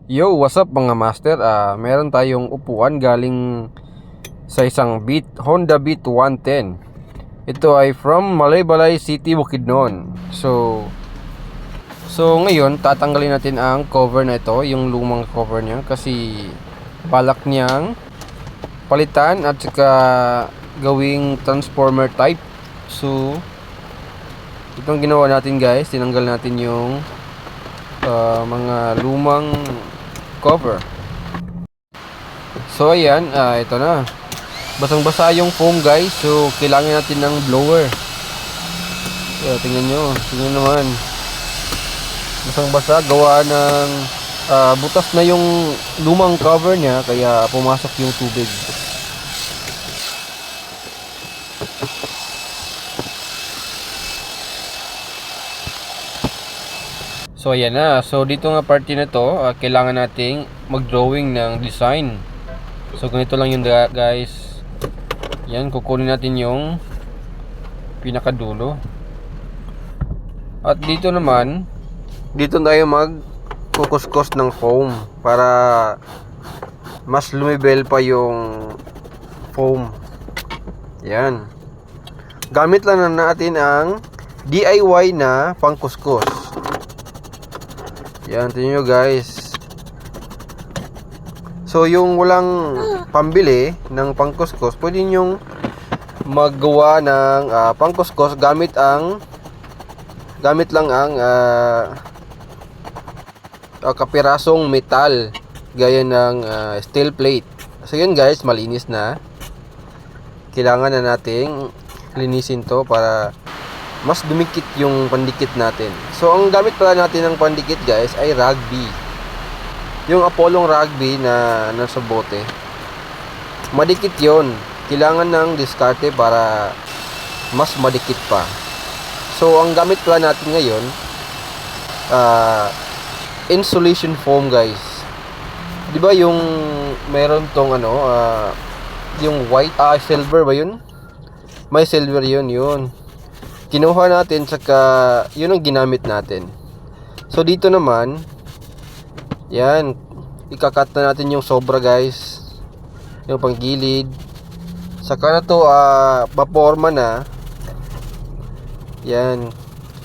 Yo, what's up mga master? Meron tayong upuan galing sa isang Honda Beat 110. Ito ay from Malaybalay City, Bukidnon. So ngayon tatanggalin natin ang cover na ito, yung lumang cover niya, kasi balak niyang palitan at saka gawing transformer type. So itong ginawa natin guys, tinanggal natin yung mga lumang cover. So ayan, ito na. Basang-basa yung foam guys. So kailangan natin ng blower. Tingnan nyo, tingnan naman. Basang-basa, gawa ng butas na yung lumang cover niya, kaya pumasok yung tubig. So ayan na. So dito nga parte na to, kailangan nating mag-drawing ng design. So ganito lang yung guys. Yan, kukunin natin yung pinakadulo. At dito naman, dito tayo mag-kukuskus ng foam para mas lumibel pa yung foam. Yan. Gamit lang na natin ang DIY na pangkuskus. Yan, tingnan nyo guys. So yung walang pambili ng pangkuskus, pwede nyong maggawa ng pangkuskus gamit lang ang kapirasong metal gaya ng steel plate. So yun guys, malinis na. Kailangan na nating linisin to para mas dumikit yung pandikit natin. So ang gamit pala natin ng pandikit guys ay rugby. Yung Apollong rugby na nasa bote. Madikit yon. Kailangan ng diskarte para mas madikit pa. So ang gamit pala natin ngayon insulation foam guys. 'Di ba yung meron tong yung white silver ba yun? May silver yun. Kinuha natin saka yun ang ginamit natin. So dito naman, yan, ikakat na natin yung sobra guys, yung panggilid. Saka na to paporma na. Yan,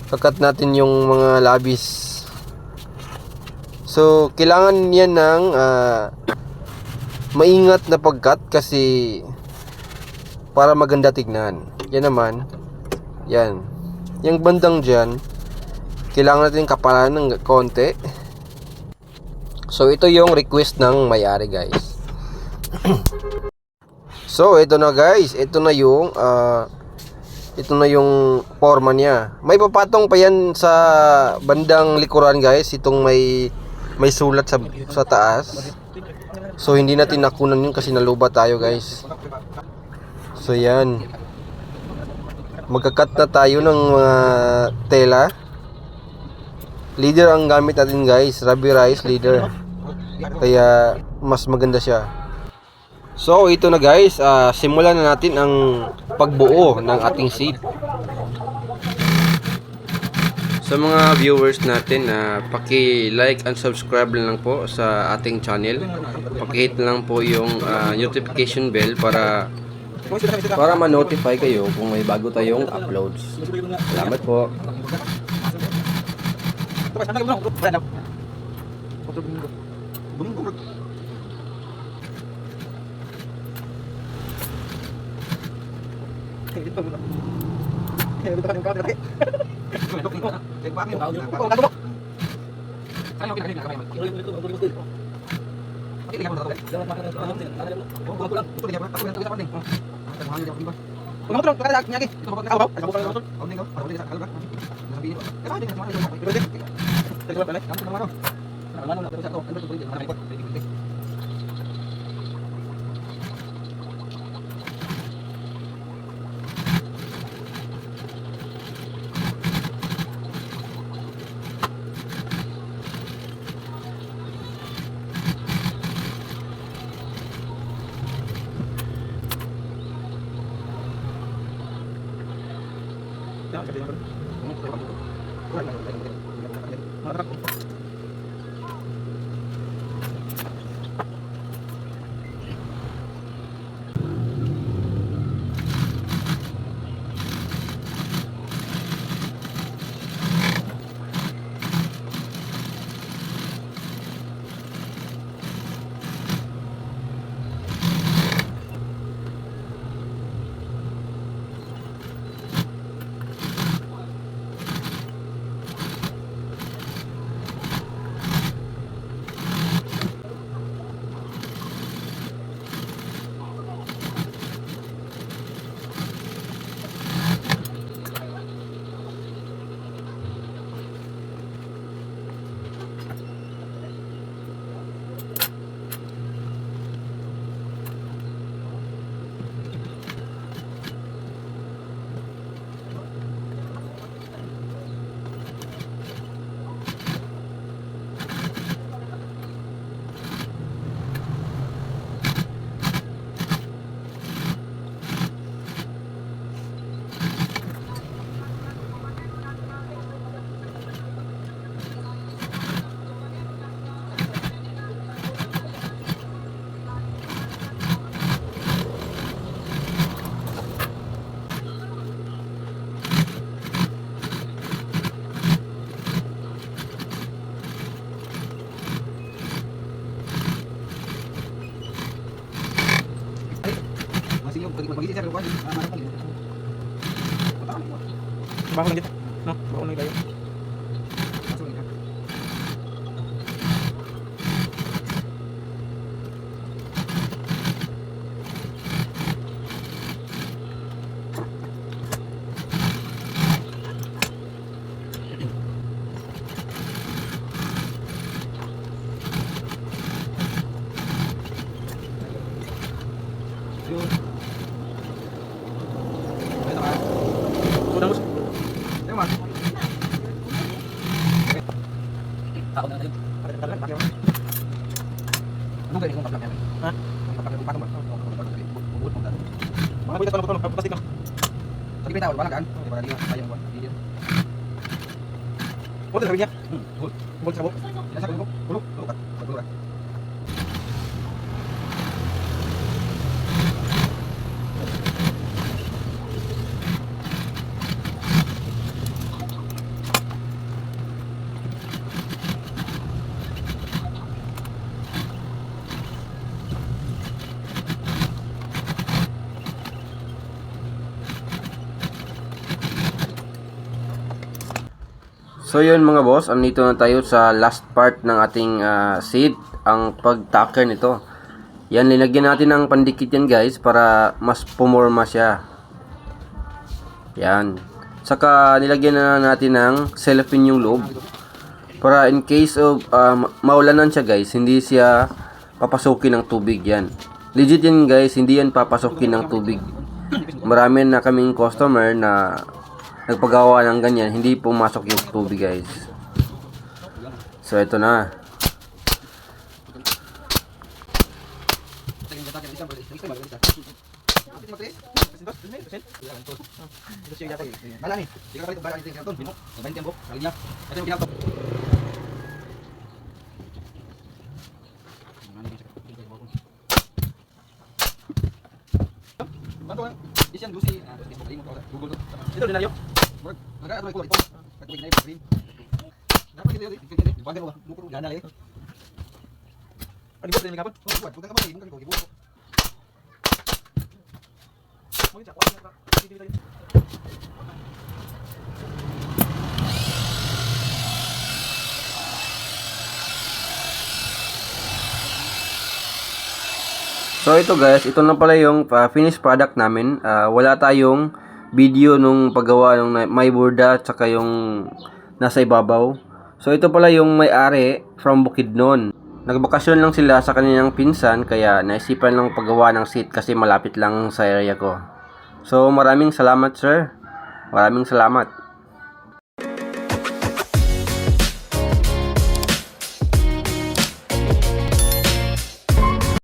kakat natin yung mga labis. So kailangan yan ng maingat na pagkat kasi para maganda tignan. Yan naman, yan, yung bandang dyan kailangan natin kapalan ng konti. So ito yung request ng may-ari guys. So ito na guys, ito na yung forma niya. May papatong pa yan sa bandang likuran guys, itong may sulat sa taas. So hindi natin nakunan yun kasi naluba tayo guys. So yan, magkakat na tayo ng mga tela. Leader ang gamit natin guys, rubberized leader, kaya mas maganda siya. So ito na guys, simulan na natin ang pagbuo ng ating seat. Sa mga viewers natin, paki-like and subscribe lang po sa ating channel. Paki-hit lang po yung notification bell para ma-notify kayo kung may bago tayong uploads. Salamat po. Baho lang dito. No, baho lang tayo. Yun. Ito ka. Sudah mus. Ayo mas. Takot na tayo. Ano kayo kung taplak yan? Ha? Taplak patong ba? Mga buitat pa ng plastic no. Sa kita wala kan? Di ba dia sayang buat video. Oh, sabi niya. Bol sa bol. Yan sa bol. Bol. Bol. So yun mga boss, andito na tayo sa last part ng ating seat, ang pag-tacker nito. Yan, linagyan natin ng pandikit yan guys para mas pumorma siya. Yan. Saka nilagyan na natin ng cellophane yung loob para in case of maulanan siya guys, hindi siya papasukin ng tubig yan. Legit yan guys, hindi yan papasukin ng tubig. Marami na kaming customer na nagpagawa ng ganyan, hindi pumasok yung tubig guys. So ito na. Ito dinaryo. Agak atau itu. Kata begini begini. Dapat gitu ya. Bagai apa? Buku ganda lagi. Ada buat ini kapan? Buat bukan apa ini kan kau buat. Mau cak kuat apa? So ito guys, ito na pala yung finished product namin. Wala tayong video nung paggawa ng may burda tsaka yung nasa ibabaw. So ito pala yung may-ari from Bukidnon. Nagbakasyon lang sila sa kanilang pinsan kaya naisipan lang paggawa ng seat kasi malapit lang sa area ko. So maraming salamat sir. Maraming salamat.